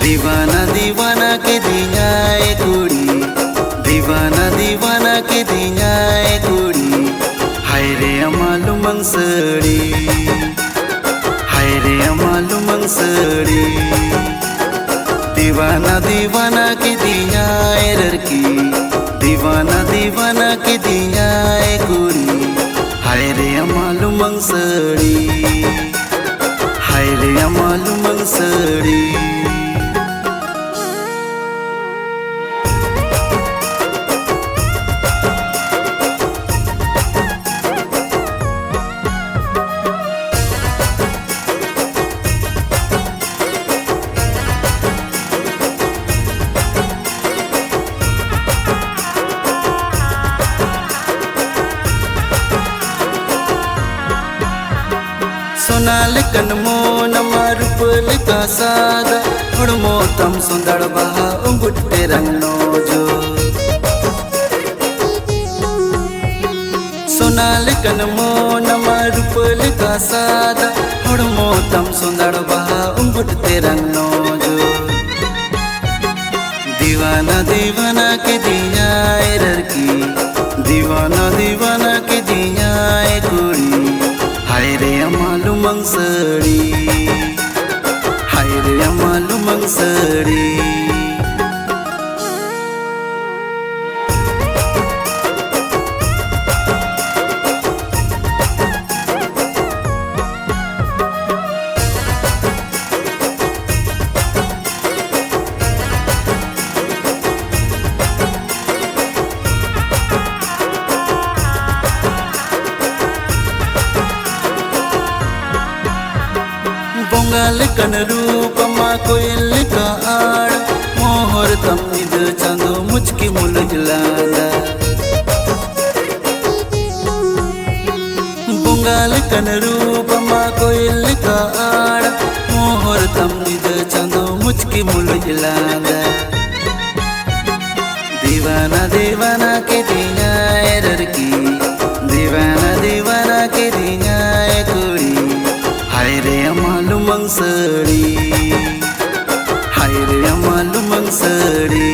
दीवाना दीवाना के दिया ए कुड़ी, दीवाना दीवाना के दिया ए कुड़ी। हाय रे अमालू मंगसड़ी, हाय रे अमालू मंगसड़ी। दीवाना दीवाना के दिया ए लड़की, दीवाना दीवाना के दिया ए कुड़ी। हाय रे अमालू मंगसड़ी, हाय रे अमालू मंगसड़ी। सोनाल कनमो नमारुपल का सादा हुड़मो तम सुंदर बहा उंगुट्टे रंगनो जो। सोनाल कनमो नमारुपल का सादा हुड़मो तम सुंदर बहा उंगुट्टे रंगनो जो। दीवाना दीवाना के दिया ए लड़की, दीवाना दीवाना के दिया ए कुड़ी। हाय रे अमालू मंगसड़ी, हाय रे अमालू मंगसड़ी। बंगाल कन रूपमा कोयल का आड़ मोहर तमिद चंदो मुझकी मुलजलादा। बंगाल कन रूपमा कोयल का आड़ मोहर तमिद चंदो मुझकी मुलजलादा। दीवाना दीवाना के दिया ए लड़की, दीवाना दीवाना के दिया ए कुड़ी। हाय रे अमालू मंगसड़ी, हाय रे अमालू मंगसड़ी।